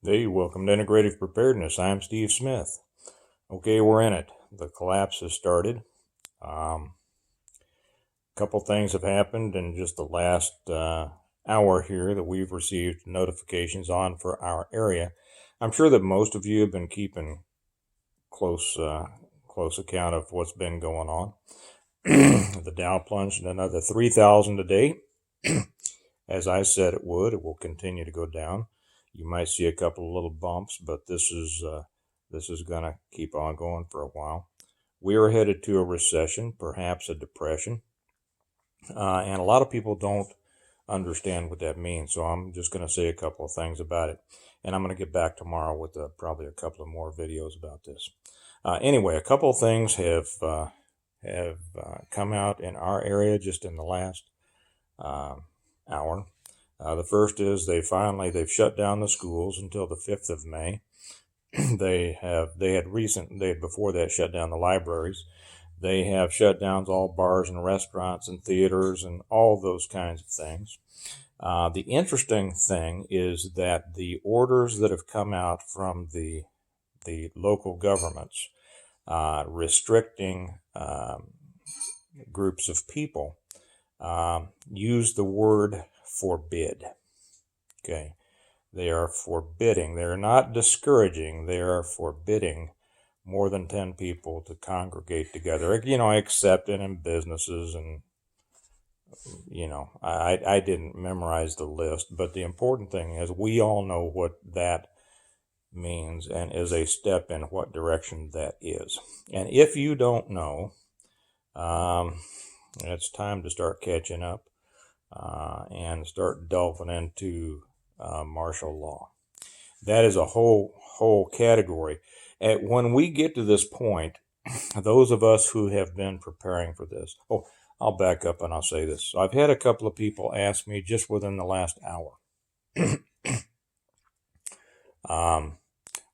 Hey, welcome to Integrative Preparedness. I'm Steve Smith. Okay, we're in it. The collapse has started. A couple things have happened in just the last hour here that we've received notifications on for our area. I'm sure that most of you have been keeping close close account of what's been going on. The Dow plunged another 3,000 today. As I said it would, it will continue to go down. You might see a couple of little bumps, but this is going to keep on going for a while. We are headed to a recession, perhaps a depression, and a lot of people don't understand what that means. So I'm just going to say a couple of things about it, and I'm going to get back tomorrow with probably a couple of more videos about this. Anyway, a couple of things have come out in our area just in the last hour. The first is they've shut down the schools until the 5th of May. They had before that shut down the libraries. They have shut down all bars and restaurants and theaters and all those kinds of things. The interesting thing is that the orders that have come out from the local governments restricting groups of people use the word forbid. Okay. They are forbidding. They're not discouraging. They are forbidding more than 10 people to congregate together, except in businesses. And, I didn't memorize the list, but the important thing is we all know what that means and is a step in what direction that is. And if you don't know, it's time to start catching up and start delving into martial law. That is a whole category. And when we get to this point, those of us who have been preparing for this, I'll back up and I'll say this. So I've had a couple of people ask me just within the last hour.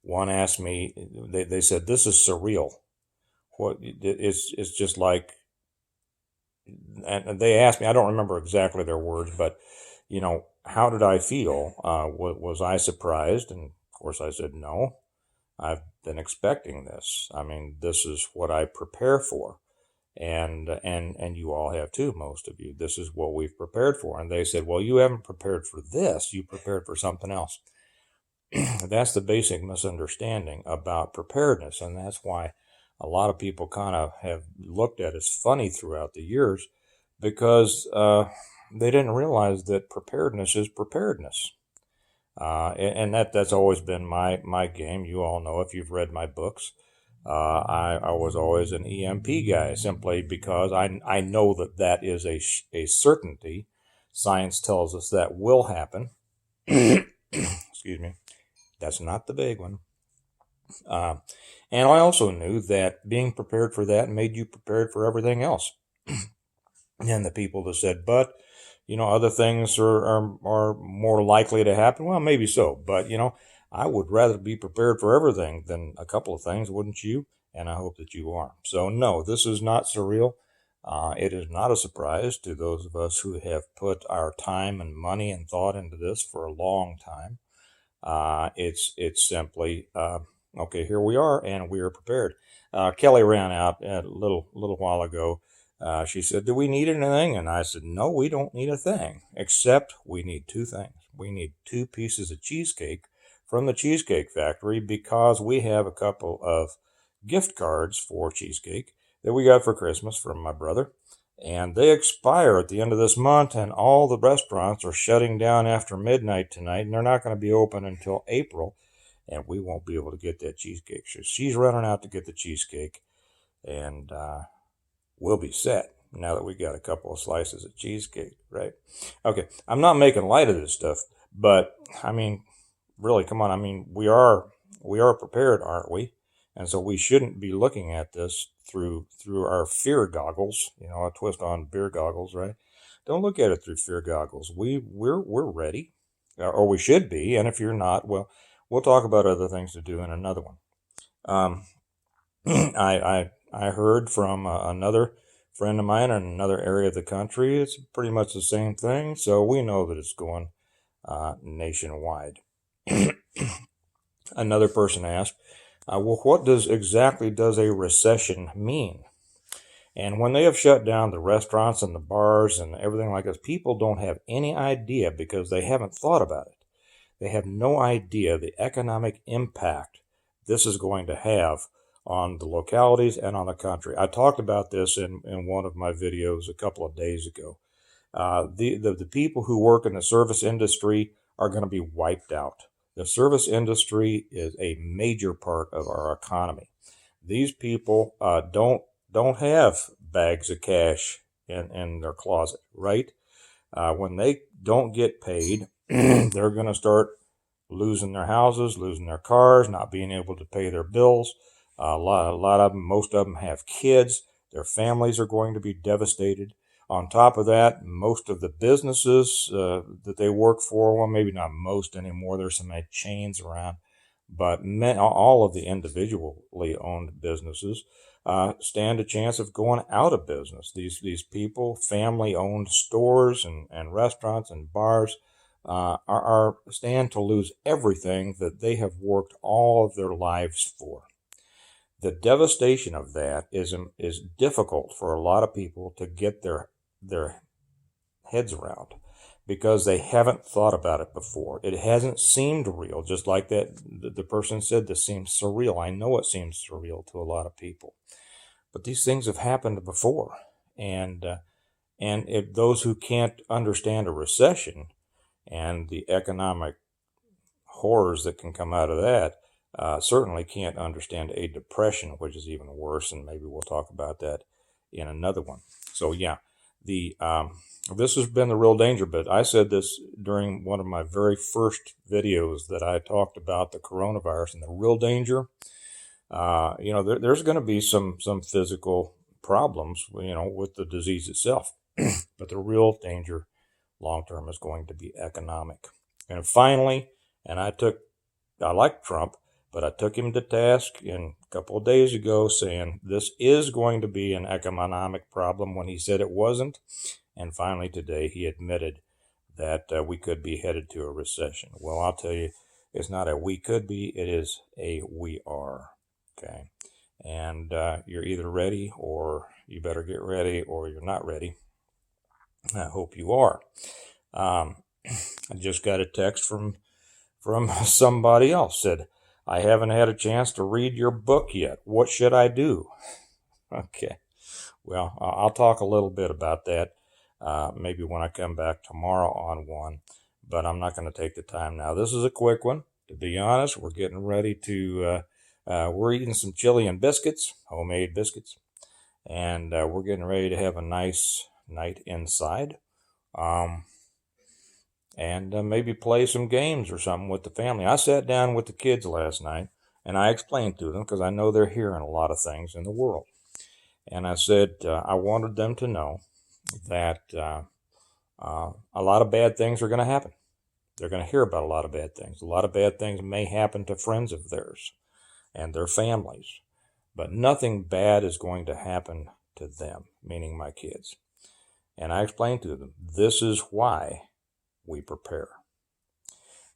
One asked me, they said, this is surreal. It's just like, and they asked me, I don't remember exactly their words, but, how did I feel? Was I surprised? And of course I said, no, I've been expecting this. I mean, this is what I prepare for. And you all have too, most of you. This is what we've prepared for. And they said, well, you haven't prepared for this. You prepared for something else. That's the basic misunderstanding about preparedness. And that's why a lot of people kind of have looked at it as funny throughout the years, because they didn't realize that preparedness is preparedness. And that's always been my game. You all know if you've read my books. I was always an EMP guy, simply because I know that is a certainty. Science tells us that will happen. Excuse me. That's not the big one. And I also knew that being prepared for that made you prepared for everything else. And the people that said, but, other things are more likely to happen. Well, maybe so. But, I would rather be prepared for everything than a couple of things, wouldn't you? And I hope that you are. So, no, this is not surreal. It is not a surprise to those of us who have put our time and money and thought into this for a long time. It's simply, okay, here we are, and we are prepared. Kelly ran out a little while ago. She said, do we need anything? And I said, no, we don't need a thing, except we need two things. We need 2 pieces of cheesecake from the Cheesecake Factory, because we have a couple of gift cards for cheesecake that we got for Christmas from my brother. And they expire at the end of this month, and all the restaurants are shutting down after midnight tonight, and they're not going to be open until April, and we won't be able to get that cheesecake. So she's running out to get the cheesecake, and we'll be set now that we got a couple of slices of cheesecake, right? Okay, I'm not making light of this stuff, but I mean, really, come on. I mean, we are prepared, aren't we? And so we shouldn't be looking at this through our fear goggles, a twist on beer goggles, right? Don't look at it through fear goggles. We're ready, or we should be. And if you're not, well, we'll talk about other things to do in another one. I heard from another friend of mine in another area of the country. It's pretty much the same thing. So we know that it's going nationwide. Another person asked, well, what exactly does a recession mean? And when they have shut down the restaurants and the bars and everything like this, people don't have any idea because they haven't thought about it. They have no idea the economic impact this is going to have on the localities and on the country. I talked about this in one of my videos a couple of days ago. The people who work in the service industry are going to be wiped out. The service industry is a major part of our economy. These people don't have bags of cash in their closet, right? When they don't get paid, they're going to start losing their houses, losing their cars, not being able to pay their bills. A lot of them, most of them have kids. Their families are going to be devastated. On top of that, most of the businesses that they work for, well, maybe not most anymore, there's some chains around, but all of the individually owned businesses stand a chance of going out of business. These people, family-owned stores and restaurants and bars, are stand to lose everything that they have worked all of their lives for. The devastation of that is difficult for a lot of people to get their heads around because they haven't thought about it before. It hasn't seemed real, just like that the person said, this seems surreal. I know it seems surreal to a lot of people, but these things have happened before, and if those who can't understand a recession and the economic horrors that can come out of that certainly can't understand a depression, which is even worse, and maybe we'll talk about that in another one. So yeah, this has been the real danger, but I said this during one of my very first videos that I talked about the coronavirus and the real danger. There's going to be some physical problems, with the disease itself, but the real danger long term is going to be economic. And finally, I like Trump, but I took him to task a couple of days ago saying this is going to be an economic problem when he said it wasn't. And finally today he admitted that we could be headed to a recession. Well, I'll tell you, it's not a we could be, it is a we are. Okay. And you're either ready, or you better get ready, or you're not ready. I hope you are. I just got a text from somebody else, said, I haven't had a chance to read your book yet. What should I do? Okay. Well, I'll talk a little bit about that maybe when I come back tomorrow on one, but I'm not going to take the time now. This is a quick one. To be honest, we're getting ready to, we're eating some chili and biscuits, homemade biscuits, and we're getting ready to have a nice night inside. And maybe play some games or something with the family. I sat down with the kids last night, and I explained to them, because I know they're hearing a lot of things in the world. And I said I wanted them to know that a lot of bad things are going to happen. They're going to hear about a lot of bad things. A lot of bad things may happen to friends of theirs and their families, but nothing bad is going to happen to them, meaning my kids. And I explained to them, this is why we prepare.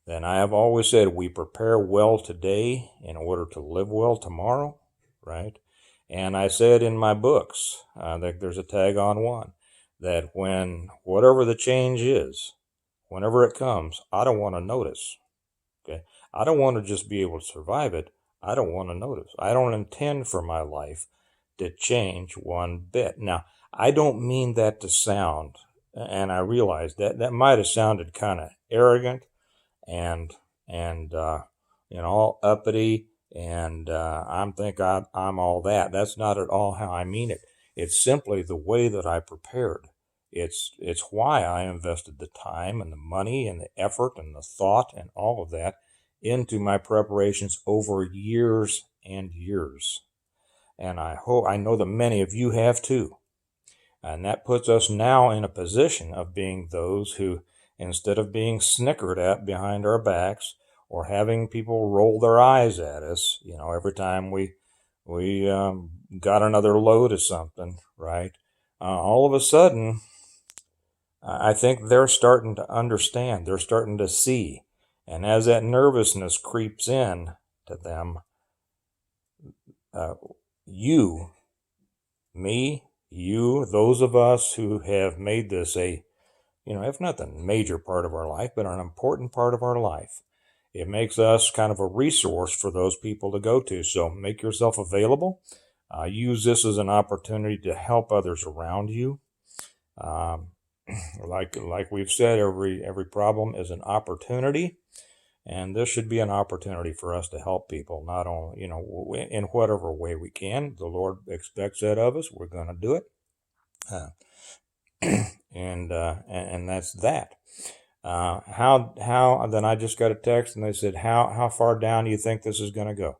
Then I have always said we prepare well today in order to live well tomorrow, right? And I said in my books, that there's a tag on one, that when whatever the change is, whenever it comes, I don't want to notice. Okay, I don't want to just be able to survive it. I don't want to notice. I don't intend for my life to change one bit. Now, I don't mean that to sound, and I realize that might have sounded kind of arrogant and all uppity, and I'm all that. That's not at all how I mean it. It's simply the way that I prepared. It's why I invested the time and the money and the effort and the thought and all of that into my preparations over years and years. And I know that many of you have too. And that puts us now in a position of being those who, instead of being snickered at behind our backs or having people roll their eyes at us, every time we got another load of something, right? All of a sudden, I think they're starting to understand. They're starting to see. And as that nervousness creeps in, to them. You, me, you, those of us who have made this a, if not the major part of our life, but an important part of our life. It makes us kind of a resource for those people to go to. So make yourself available. Use this as an opportunity to help others around you. Like we've said, every problem is an opportunity, and this should be an opportunity for us to help people. Not only in whatever way we can. The Lord expects that of us. We're going to do it, and that's that. How then I just got a text and they said, how far down do you think this is going to go?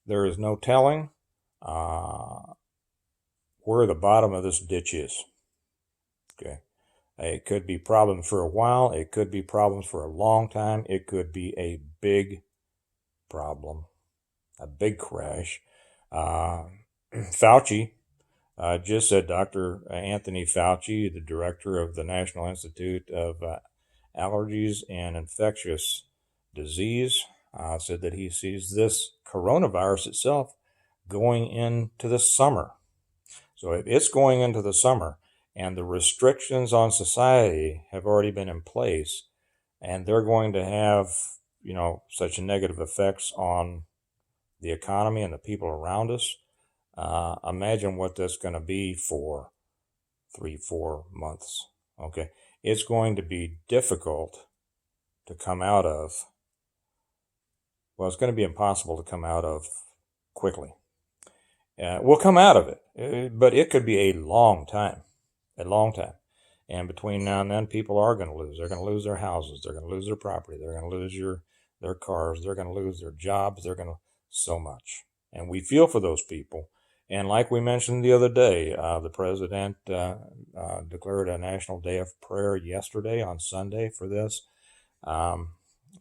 There is no telling where the bottom of this ditch is. Okay. It could be problems for a while. It could be problems for a long time. It could be a big problem, a big crash. Fauci just said, Dr. Anthony Fauci, the director of the National Institute of Allergies and Infectious Disease, said that he sees this coronavirus itself going into the summer. So if it's going into the summer and the restrictions on society have already been in place and they're going to have, such negative effects on the economy and the people around us, imagine what that's going to be for 3-4 months. Okay. It's going to be difficult to come out of. Well, it's going to be impossible to come out of quickly. We'll come out of it, but it could be a long time. And between now and then, people are going to lose. They're going to lose their houses. They're going to lose their property. They're going to lose their cars. They're going to lose their jobs. They're going to so much. And we feel for those people. And like we mentioned the other day, the president declared a national day of prayer yesterday on Sunday for this.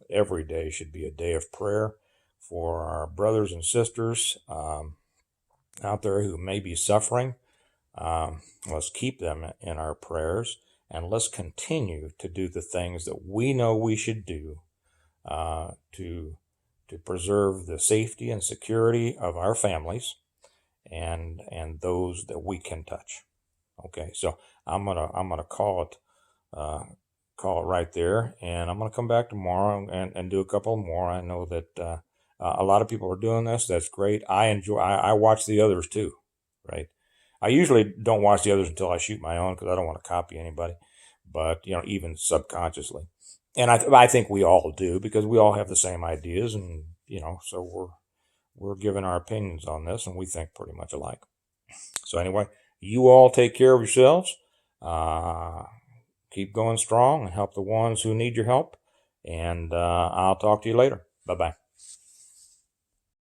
Every day should be a day of prayer for our brothers and sisters out there who may be suffering. Let's keep them in our prayers, and let's continue to do the things that we know we should do to preserve the safety and security of our families and those that we can touch. Okay, so I'm gonna call it right there, and I'm gonna come back tomorrow and do a couple more. I know that a lot of people are doing this. That's great. I watch the others too, right? I usually don't watch the others until I shoot my own because I don't want to copy anybody, but even subconsciously. And I think we all do because we all have the same ideas, and so we're giving our opinions on this, and we think pretty much alike. So anyway, you all take care of yourselves. Keep going strong and help the ones who need your help. And I'll talk to you later. Bye-bye.